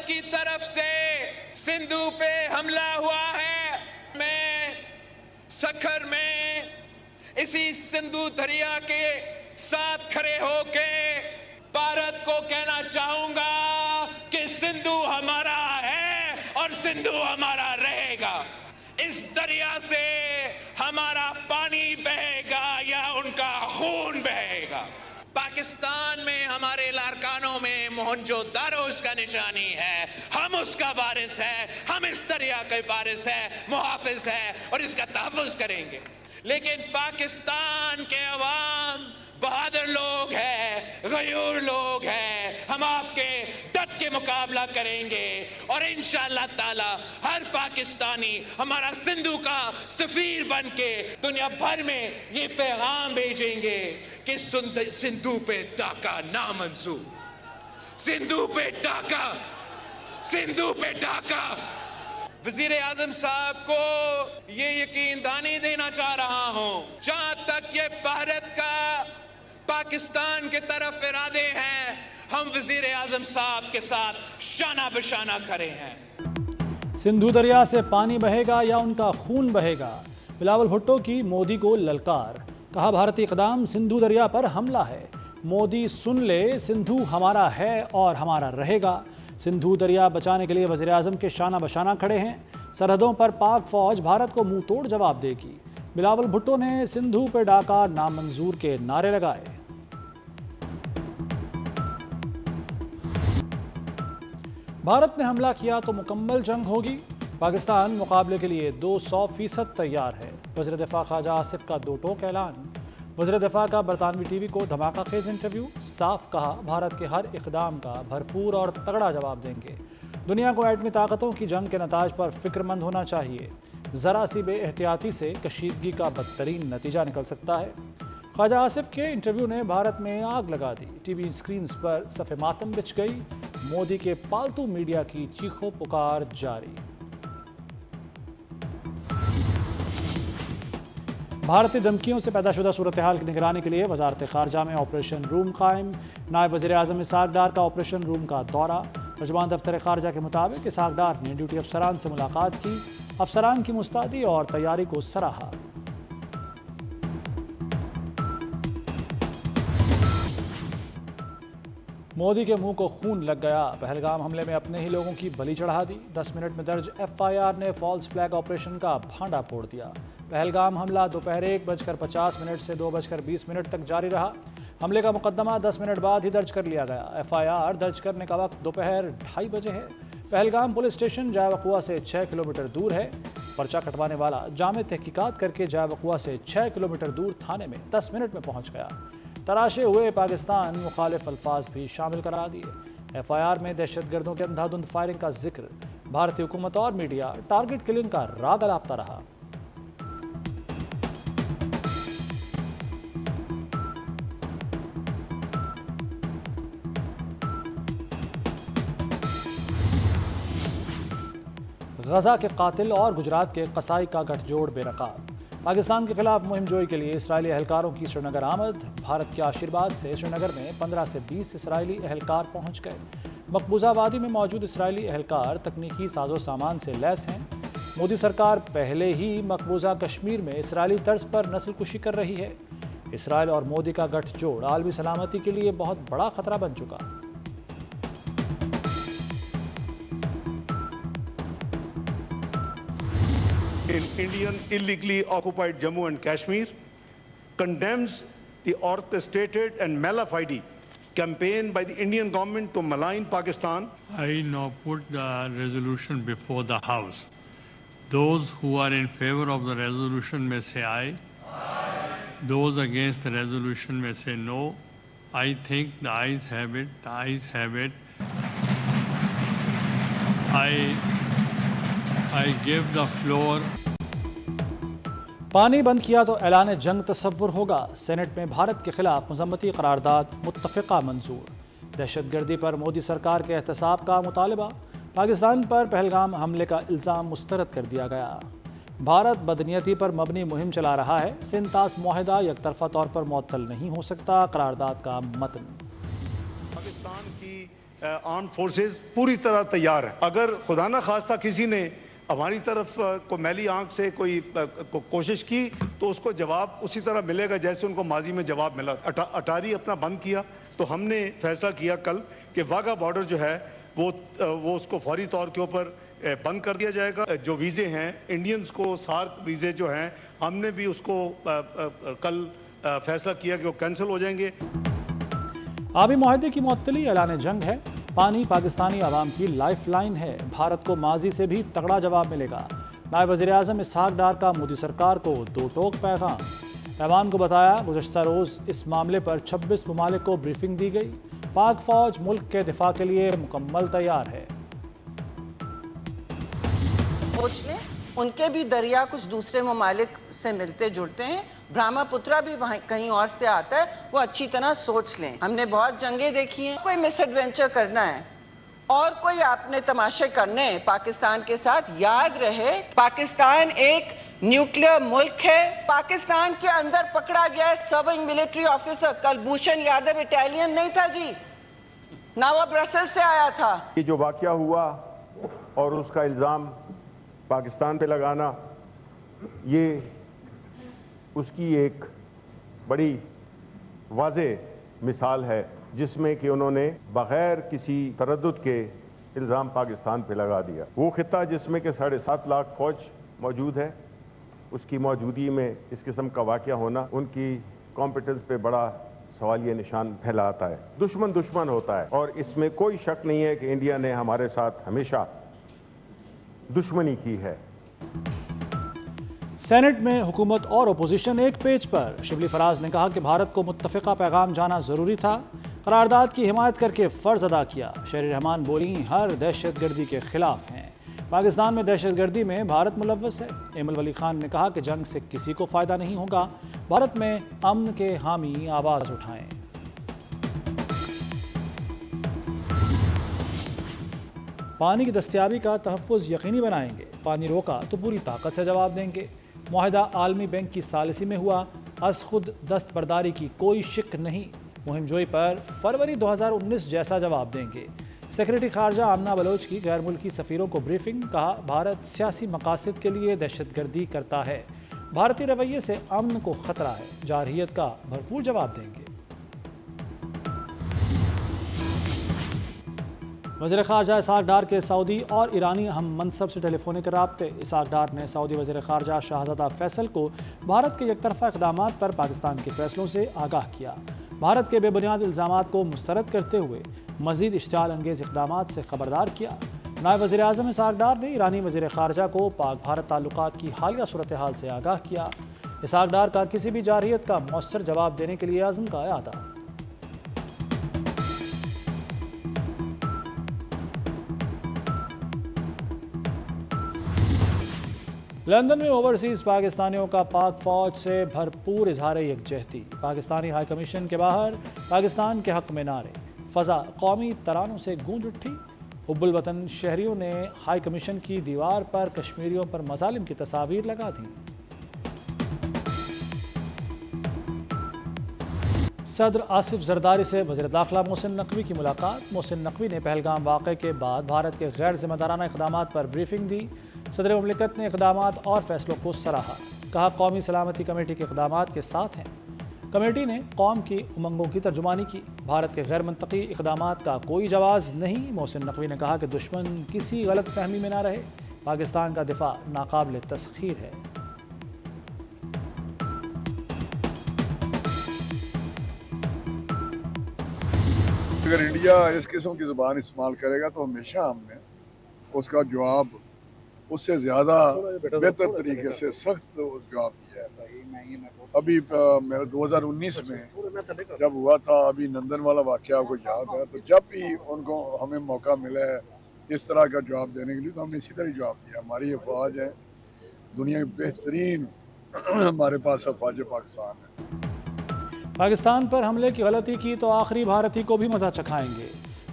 भारत की तरफ से सिंधु पे हमला हुआ है। मैं सखर में इसी सिंधु दरिया के साथ खड़े होके भारत को कहना चाहूंगा कि सिंधु हमारा है और सिंधु हमारा रहेगा। इस दरिया से हमारा पानी बहेगा या उनका खून बहेगा। पाकिस्तान में हमारे लारकानों में मोहनजोदारो उसका निशानी है, हम उसका वारिस है, हम इस दरिया के वारिस है, मुहाफिज है और इसका तहफ़्फ़ुज़ करेंगे। लेकिन पाकिस्तान के अवाम बहादुर लोग हैं, गयूर लोग हैं, हम आपके डट के मुकाबला करेंगे और इंशाअल्लाह ताला हर पाकिस्तानी हमारा सिंधु का सफीर बन के दुनिया भर में ये पैगाम भेजेंगे कि सिंधु पे डाका नामंजूर, सिंधु पे डाका, सिंधु पे डाका। वजीर आजम साहब को ये यकीन दहानी देना चाह रहा हूं, जहां तक ये भारत का पाकिस्तान के तरफ इरादे हैं, हम वजीर आजम साहब के साथ शाना बशाना खड़े हैं। सिंधु दरिया से पानी बहेगा या उनका खून बहेगा, बिलावल भुट्टो की मोदी को ललकार। कहा भारतीय इक़दाम सिंधु दरिया पर हमला है, मोदी सुन ले सिंधु हमारा है और हमारा रहेगा। सिंधु दरिया बचाने के लिए वज़ीर आज़म के शाना बशाना खड़े हैं, सरहदों पर पाक फौज भारत को मुंह तोड़ जवाब देगी। बिलावल भुट्टो ने सिंधु पे डाका नामंजूर के नारे लगाए। भारत ने हमला किया तो मुकम्मल जंग होगी, पाकिस्तान मुकाबले के लिए 200% तैयार है। वज़ीर दिफा ख्वाजा आसिफ का दो टोक ऐलान। वज़ीर दिफा का बरतानवी टीवी को धमाका खेज इंटरव्यू, साफ कहा भारत के हर इक़दाम का भरपूर और तगड़ा जवाब देंगे। दुनिया को एटमी ताकतों की जंग के नताज पर फिक्रमंद होना चाहिए, ज़रा सी बेएहतियाती से कशीदगी का बदतरीन नतीजा निकल सकता है। ख्वाजा आसिफ के इंटरव्यू ने भारत में आग लगा दी, टीवी स्क्रीन्स पर सफ़े मातम बिछ गई, मोदी के पालतू मीडिया की चीखों पुकार जारी। भारतीय धमकियों से पैदाशुदा सूरत हाल की निगरानी के लिए वजारत ख़ारजा में ऑपरेशन रूम कायम। नायब वज़ीर आज़म इसहाक़ डार का ऑपरेशन रूम का दौरा। तर्जुमान दफ्तर ख़ारजा के मुताबिक इसहाक़ डार ने ड्यूटी अफसरान से मुलाकात की, अफसरान की मुस्तैदी और तैयारी को सराहा। मोदी के मुंह को खून लग गया, पहलगाम हमले में अपने ही लोगों की बलि चढ़ा दी। 10 मिनट में दर्ज FIR ने फॉल्स फ्लैग ऑपरेशन का भांडा फोड़ दिया। पहलगाम हमला दोपहर 1:50 से 2:20 तक जारी रहा। हमले का मुकदमा 10 मिनट बाद ही दर्ज कर लिया गया। FIR दर्ज करने का वक्त दोपहर 2:30 बजे है। पहलगाम पुलिस स्टेशन जायवकुआ से 6 किलोमीटर दूर है। पर्चा कटवाने वाला जामे तहकीकात करके जायवकुआ से 6 किलोमीटर दूर थाने में 10 मिनट में पहुंच गया। तराशे हुए पाकिस्तान मुखालिफ अल्फाज भी शामिल करा दिए। FIR में दहशतगर्दों के अंधाधुंध फायरिंग का जिक्र, भारतीय हुकूमत और मीडिया टारगेट किलिंग का राग अलापता रहा। गजा के कातिल और गुजरात के कसाई का गठजोड़ बेनकाब। पाकिस्तान के खिलाफ मुहिम जोई के लिए इसराइली एहलकारों की श्रीनगर आमद। भारत के आशीर्वाद से श्रीनगर में 15 से 20 इसराइली एहलकार पहुंच गए। मकबूजा वादी में मौजूद इसराइली एहलकार तकनीकी साजो सामान से लैस हैं। मोदी सरकार पहले ही मकबूजा कश्मीर में इसराइली तर्ज पर नस्ल कुशी कर रही है। इसराइल और मोदी का गठजोड़ आलमी सलामती के लिए बहुत बड़ा खतरा बन चुका। in Indian illegally occupied Jammu and Kashmir, condemns the orchestrated and malafide campaign by the Indian government to malign Pakistan. I now put the resolution before the House. Those who are in favor of the resolution may say aye. Aye. Those against the resolution may say no. I think the ayes have it. The ayes have it. I give the floor. पानी बंद किया तो ऐलान जंग तस्वुर होगा। Senate में भारत के खिलाफ मजम्मती करारदाद मुत्तफ़िक़ा मंजूर। दहशतगर्दी पर मोदी सरकार के एहतसाब का मुतालबा। पाकिस्तान पर पहलगाम हमले का इल्ज़ाम मुस्तरद कर दिया गया। भारत बदनीयती पर मबनी मुहिम चला रहा है। सिंतास मुआहिदा यकतरफा तौर पर मुअत्तल नहीं हो सकता। करारदाद का मतन। पाकिस्तान की आर्म फोर्सेस पूरी तरह तैयार है। अगर खुदा न खास्ता किसी ने हमारी तरफ को मैली आंख से कोई कोशिश की तो उसको जवाब उसी तरह मिलेगा जैसे उनको माजी में जवाब मिला। अटारी अपना बंद किया तो हमने फैसला किया कल कि वाघा बॉर्डर जो है वो उसको फौरी तौर के ऊपर बंद कर दिया जाएगा। जो वीज़े हैं इंडियंस को सार्क वीज़े जो हैं हमने भी उसको कल फैसला किया कि वो कैंसिल हो जाएंगे। आबी मुआहदे की मुअत्तली ऐलान जंग है। पानी पाकिस्तानी आवाम की लाइफ लाइन है। भारत को माजी से भी तगड़ा जवाब मिलेगा। नायब वज़ीर-ए-आज़म इसहाक डार का मोदी सरकार को दो टोक पैगाम। ऐवान को बताया गुज़श्ता रोज़ इस मामले पर 26 ममालिक को ब्रीफिंग दी गई। पाक फौज मुल्क के दिफा के लिए मुकम्मल तैयार है। सोच लें, उनके भी दरिया कुछ दूसरे ममालिक से मिलते जुड़ते हैं। ब्रह्मपुत्रा भी वहाँ कहीं और से आता है, वो अच्छी तरह सोच लें। हमने बहुत जंगें देखी हैं। कोई मिस एडवेंचर करना है और कोई आपने तमाशे करने हैं पाकिस्तान के साथ, याद रहे पाकिस्तान एक न्यूक्लियर मुल्क है। पाकिस्तान के अंदर पकड़ा गया है serving military officer Kulbhushan Yadav, Italian नहीं था जी, ना वो ब्रसेल से आया था। ये जो वाकया हुआ और उसका इल्ज़ाम पाकिस्तान पे लगाना, ये उसकी एक बड़ी वाज़ेह मिसाल है जिसमें कि उन्होंने बग़ैर किसी तरद्दुद के इल्ज़ाम पाकिस्तान पे लगा दिया। वो खित्ता जिसमें कि 7.5 लाख फ़ौज मौजूद है, उसकी मौजूदगी में इस किस्म का वाक़या होना उनकी कॉम्पिटेंस पे बड़ा सवालिया निशान फैलाता है। दुश्मन होता है और इसमें कोई शक नहीं है कि इंडिया ने हमारे साथ हमेशा दुश्मनी की है। सेनेट में हुकूमत और अपोजिशन एक पेज पर। शिबली फराज ने कहा कि भारत को मुत्तफ़िका पैगाम जाना ज़रूरी था। करारदाद की हिमायत करके फ़र्ज़ अदा किया। शहरी रहमान बोली हर दहशतगर्दी के ख़िलाफ़ हैं। पाकिस्तान में दहशतगर्दी में भारत मुलव्वस है। एमल वली खान ने कहा कि जंग से किसी को फ़ायदा नहीं होगा। भारत में अमन के हामी आवाज़ उठाएं। पानी की दस्तयाबी का तहफ़्फ़ुज़ यकीनी बनाएंगे। पानी रोका तो पूरी ताकत से जवाब देंगे। मुआहिदा आलमी बैंक की सालिसी में हुआ। अज खुद दस्तबरदारी की कोई शिक नहीं। मुहिम जोई पर फरवरी 2019 जैसा जवाब देंगे। सेक्रेटरी खारजा आमना बलोच की गैर मुल्की सफ़ीरों को ब्रीफिंग। कहा भारत सियासी मकासद के लिए दहशतगर्दी करता है। भारतीय रवैये से अमन को ख़तरा है। जारहियत का भरपूर जवाब देंगे। वज़ीर ख़ारजा इसहाक डार के सऊदी और ईरानी अहम मनसब से टेलीफोनिक राब्ते। इसहाक डार ने सऊदी वज़ीर ख़ारजा शाहज़ादा फैसल को भारत के एकतरफ़ा इक़दामात पर पाकिस्तान के फ़ैसलों से आगाह किया। भारत के बेबुनियाद इल्ज़ामात को मुस्तरद करते हुए मज़ीद इश्तिआल अंगेज़ इक़दामात से ख़बरदार किया। नायब वज़ीर-ए-आज़म इसहाक डार ने ईरानी वज़ीर ख़ारजा को पाक भारत ताल्लुकात की हालिया सूरत हाल से आगाह किया। इसहाक डार का किसी भी जारहियत का मौसर जवाब देने के लिए आज़म का अदा। लंदन में ओवरसीज़ पाकिस्तानियों का पाक फ़ौज से भरपूर इजहार यकजहती। पाकिस्तानी हाई कमीशन के बाहर पाकिस्तान के हक़ में नारे। फ़ज़ा कौमी तरानों से गूंज उठी। हुब्बुल वतन शहरियों ने हाई कमीशन की दीवार पर कश्मीरियों पर मज़ालिम की तस्वीर लगा दी। सदर आसिफ जरदारी से वज़ीर दाखिला मोहसिन नकवी की मुलाकात। मोहसिन नकवी ने पहलगाम वाक़े के बाद भारत के गैर ज़िम्मेदाराना इक़दामात पर ब्रीफिंग दी। सदर मुमलिकत ने इक़दामात और फैसलों को सराहा। कहा कौमी सलामती कमेटी के इक़दामात के साथ हैं। कमेटी ने कौम की उमंगों की तर्जुमानी की। भारत के गैर मंतकी इक़दामात का कोई जवाज़ नहीं। मोहसिन नकवी ने कहा कि दुश्मन किसी गलत फहमी में ना रहे। पाकिस्तान का दिफा नाकाबिल तस्खीर है। अगर इंडिया इस किस्म की ज़ुबान इस्तेमाल करेगा तो हमेशा हमने उसका जवाब उससे ज़्यादा बेहतर तरीके से सख्त जवाब दिया है। अभी मेरा 2019 में जब हुआ था, अभी नंदन वाला वाक़या आपको याद है, तो जब भी उनको हमें मौका मिला है इस तरह का जवाब देने के लिए तो हमने इसी तरह जवाब दिया। हमारी अफवाज है दुनिया की बेहतरीन, हमारे पास अफवाज पाकिस्तान है। पाकिस्तान पर हमले की गलती की तो आखिरी भारती को भी मज़ा चखाएंगे।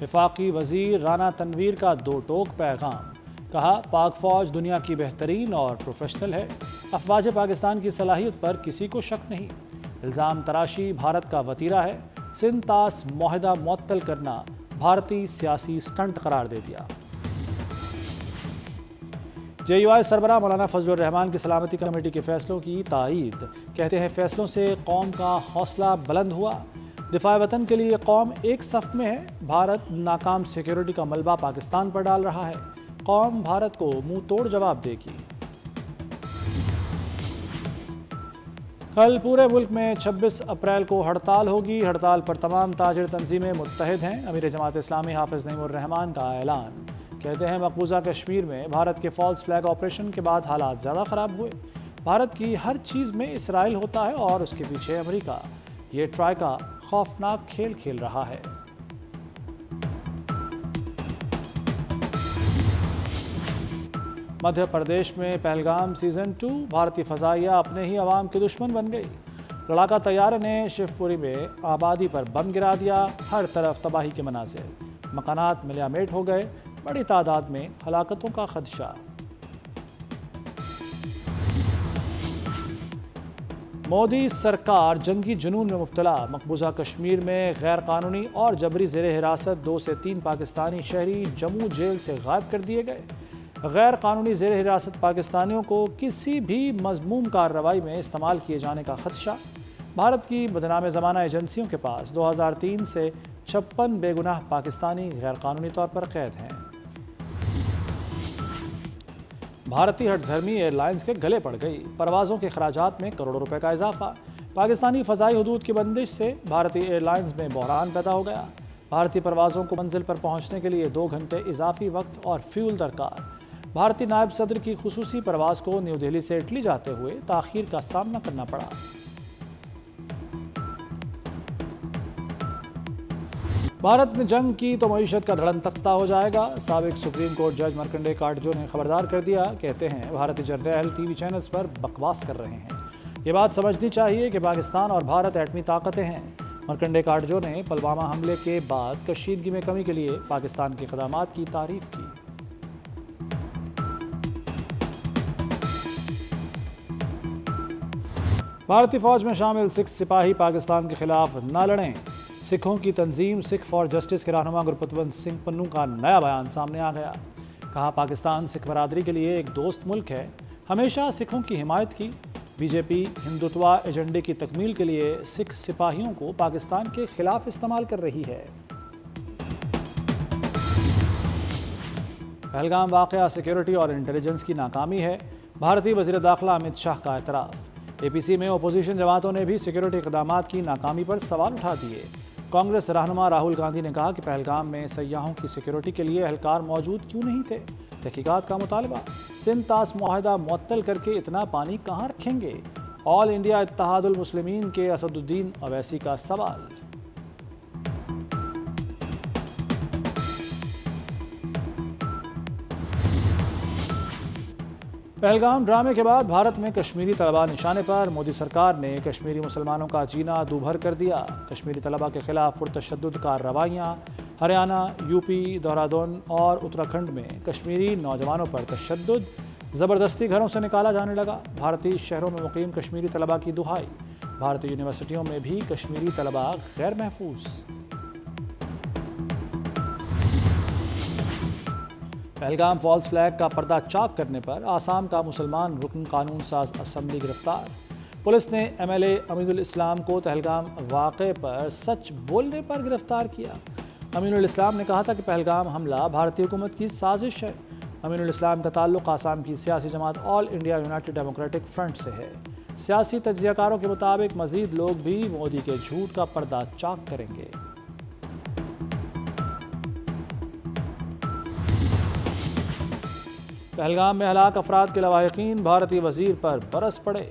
वफाकी वज़ीर राना तनवीर का दो टोक पैगाम। कहा पाक फ़ौज दुनिया की बेहतरीन और प्रोफेशनल है। अफवाज पाकिस्तान की सलाहियत पर किसी को शक नहीं। इल्ज़ाम तराशी भारत का वतीरा है। सिंध तास मुआहदा मुअत्तल करना بھارتی سیاسی سٹنٹ قرار دے دیا۔ JUI سربراہ مولانا فضل الرحمان کی سلامتی کمیٹی کے فیصلوں کی تائید، کہتے ہیں فیصلوں سے قوم کا حوصلہ بلند ہوا، دفاع وطن کے لیے قوم ایک صف میں ہے، بھارت ناکام سیکیورٹی کا ملبہ پاکستان پر ڈال رہا ہے، قوم بھارت کو منہ توڑ جواب دے گی۔ کل پورے ملک میں 26 اپریل کو ہڑتال ہوگی، ہڑتال پر تمام تاجر تنظیمیں متحد ہیں، امیر جماعت اسلامی حافظ نعیم الرحمان کا اعلان، کہتے ہیں مقبوضہ کشمیر میں بھارت کے فالس فلیگ آپریشن کے بعد حالات زیادہ خراب ہوئے، بھارت کی ہر چیز میں اسرائیل ہوتا ہے اور اس کے پیچھے امریکہ، یہ ٹرائی کا خوفناک کھیل کھیل رہا ہے۔ مدھیہ پردیش میں پہلگام سیزن 2، بھارتی فضائیہ اپنے ہی عوام کے دشمن بن گئی، لڑاکا طیارے نے شیو پوری میں آبادی پر بم گرا دیا، ہر طرف تباہی کے مناظر، مکانات ملیامیٹ ہو گئے، بڑی تعداد میں ہلاکتوں کا خدشہ۔ مودی سرکار جنگی جنون میں مبتلا، مقبوضہ کشمیر میں غیر قانونی اور جبری زیر حراست 2 سے 3 پاکستانی شہری جموں جیل سے غائب کر دیے گئے۔ غیر قانونی زیر حراست پاکستانیوں کو کسی بھی مذموم کارروائی میں استعمال کیے جانے کا خدشہ، بھارت کی بدنام زمانہ ایجنسیوں کے پاس 2003 سے 56 بے گناہ پاکستانی غیر قانونی طور پر قید ہیں۔ بھارتی ہٹ دھرمی ایئر لائنز کے گلے پڑ گئی، پروازوں کے اخراجات میں کروڑوں روپے کا اضافہ، پاکستانی فضائی حدود کی بندش سے بھارتی ایئر لائنز میں بحران پیدا ہو گیا، بھارتی پروازوں کو منزل پر پہنچنے کے لیے 2 گھنٹے اضافی وقت اور فیول درکار، بھارتی نائب صدر کی خصوصی پرواز کو نیو دہلی سے اٹلی جاتے ہوئے تاخیر کا سامنا کرنا پڑا۔ بھارت میں جنگ کی تو معیشت کا دھڑن تختہ ہو جائے گا، سابق سپریم کورٹ جج مرکنڈے کاٹجو نے خبردار کر دیا، کہتے ہیں بھارتی جرنیل ٹی وی چینلز پر بکواس کر رہے ہیں، یہ بات سمجھنی چاہیے کہ پاکستان اور بھارت ایٹمی طاقتیں ہیں۔ مرکنڈے کاٹجو نے پلوامہ حملے کے بعد کشیدگی میں کمی کے لیے پاکستان کے اقدامات کی تعریف کی۔ بھارتی فوج میں شامل سکھ سپاہی پاکستان کے خلاف نہ لڑیں، سکھوں کی تنظیم سکھ فار جسٹس کے رہنما گرپتونت سنگھ پنو کا نیا بیان سامنے آ گیا، کہا پاکستان سکھ برادری کے لیے ایک دوست ملک ہے، ہمیشہ سکھوں کی حمایت کی، بی جے پی ہندوتوا ایجنڈے کی تکمیل کے لیے سکھ سپاہیوں کو پاکستان کے خلاف استعمال کر رہی ہے۔ پہلگام واقعہ سیکیورٹی اور انٹیلیجنس کی ناکامی ہے، بھارتی وزیر داخلہ امت شاہ کا اعتراف، اے پی سی میں اپوزیشن جماعتوں نے بھی سیکیورٹی اقدامات کی ناکامی پر سوال اٹھا دیے، کانگریس رہنما راہل گاندھی نے کہا کہ پہلگام میں سیاحوں کی سیکیورٹی کے لیے اہلکار موجود کیوں نہیں تھے، تحقیقات کا مطالبہ، سندھ طاس معاہدہ معطل کر کے اتنا پانی کہاں رکھیں گے، آل انڈیا اتحاد المسلمین کے اسد الدین اویسی کا سوال۔ پہلگام ڈرامے کے بعد بھارت میں کشمیری طلبہ نشانے پر، مودی سرکار نے کشمیری مسلمانوں کا جینا دوبھر کر دیا، کشمیری طلبہ کے خلاف پرتشدد کارروائیاں، ہریانہ، یو پی، دہرادون اور اتراکھنڈ میں کشمیری نوجوانوں پر تشدد، زبردستی گھروں سے نکالا جانے لگا، بھارتی شہروں میں مقیم کشمیری طلبہ کی دہائی، بھارتی یونیورسٹیوں میں بھی کشمیری طلبہ غیر محفوظ۔ پہلگام فالس فلیگ کا پردہ چاک کرنے پر آسام کا مسلمان رکن قانون ساز اسمبلی گرفتار، پولیس نے ایم ایل اے امین الاسلام کو پہلگام واقعے پر سچ بولنے پر گرفتار کیا۔ امین الاسلام نے کہا تھا کہ پہلگام حملہ بھارتی حکومت کی سازش ہے۔ امین الاسلام کا تعلق آسام کی سیاسی جماعت آل انڈیا یونائٹڈ ڈیموکریٹک فرنٹ سے ہے۔ سیاسی تجزیہ کاروں کے مطابق مزید لوگ بھی مودی کے جھوٹ کا پردہ چاک کریں گے۔ پہلگام میں ہلاک افراد کے لواحقین بھارتی وزیر پر برس پڑے،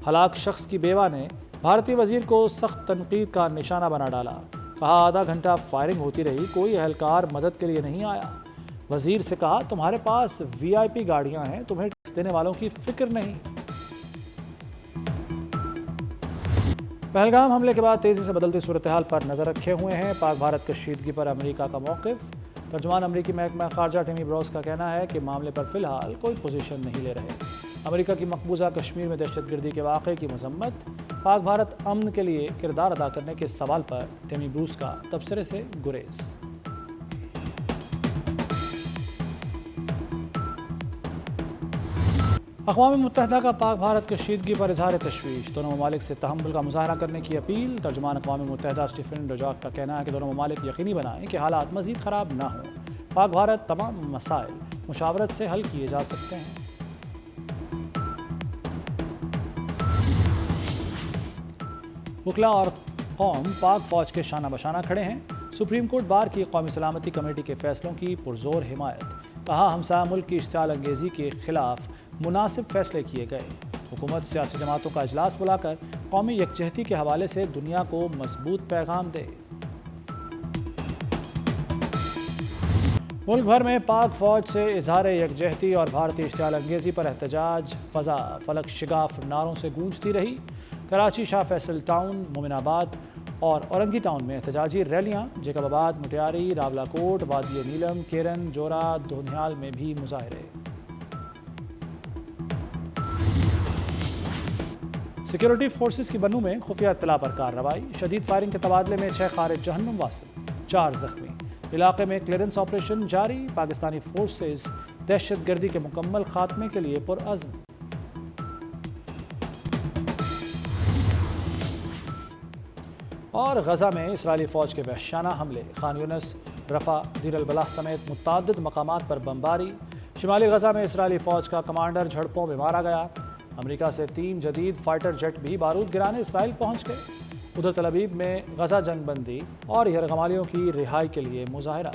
ہلاک شخص کی بیوہ نے بھارتی وزیر کو سخت تنقید کا نشانہ بنا ڈالا، کہا آدھا گھنٹہ فائرنگ ہوتی رہی، کوئی اہلکار مدد کے لیے نہیں آیا، وزیر سے کہا تمہارے پاس وی آئی پی گاڑیاں ہیں، تمہیں ٹیکس دینے والوں کی فکر نہیں۔ پہلگام حملے کے بعد تیزی سے بدلتی صورتحال پر نظر رکھے ہوئے ہیں پاک بھارت کشیدگی پر امریکہ کا موقف۔ ترجمان امریکی محکمہ خارجہ ٹیمی بروس کا کہنا ہے کہ معاملے پر فی الحال کوئی پوزیشن نہیں لے رہے۔ امریکہ کی مقبوضہ کشمیر میں دہشت گردی کے واقعے کی مذمت، پاک بھارت امن کے لیے کردار ادا کرنے کے سوال پر ٹیمی بروس کا تبصرے سے گریز۔ اقوام متحدہ کا پاک بھارت کشیدگی پر اظہار تشویش، دونوں ممالک سے تحمل کا مظاہرہ کرنے کی اپیل۔ ترجمان اقوام متحدہ اسٹیفن ڈوجاک کا کہنا ہے کہ دونوں ممالک یقینی بنائیں کہ حالات مزید خراب نہ ہوں۔ پاک بھارت تمام مسائل مشاورت سے حل کیے جا سکتے ہیں۔ وکلا اور قوم پاک فوج کے شانہ بشانہ کھڑے ہیں۔ سپریم کورٹ بار کی قومی سلامتی کمیٹی کے فیصلوں کی پرزور حمایت، کہا ہمسایہ ملک کی اشتعال انگیزی کے خلاف مناسب فیصلے کیے گئے۔ حکومت سیاسی جماعتوں کا اجلاس بلا کر قومی یکجہتی کے حوالے سے دنیا کو مضبوط پیغام دے۔ ملک بھر میں پاک فوج سے اظہار یکجہتی اور بھارتی اشتعال انگیزی پر احتجاج، فضا فلک شگاف نعروں سے گونجتی رہی۔ کراچی، شاہ فیصل ٹاؤن، مومن آباد اور اورنگی ٹاؤن میں احتجاجی ریلیاں، جیکب آباد، مٹیاری، راولہ کوٹ، وادی نیلم، کیرن، جورا، دھونیال میں بھی مظاہرے۔ سیکیورٹی فورسز کی بنوں میں خفیہ اطلاع پر کارروائی، شدید فائرنگ کے تبادلے میں 6 خارج جہنم واصل، 4 زخمی۔ علاقے میں کلیئرنس آپریشن جاری، پاکستانی فورسز دہشت گردی کے مکمل خاتمے کے لیے پرعزم۔ اور غزہ میں اسرائیلی فوج کے وحشیانہ حملے، خان یونس، رفح، دیر البلح سمیت متعدد مقامات پر بمباری۔ شمالی غزہ میں اسرائیلی فوج کا کمانڈر جھڑپوں میں مارا گیا۔ امریکہ سے 3 جدید فائٹر جیٹ بھی بارود گرانے اسرائیل پہنچ گئے۔ ادھر تل ابیب میں غزہ جنگ بندی اور یرغمالیوں کی رہائی کے لیے مظاہرہ۔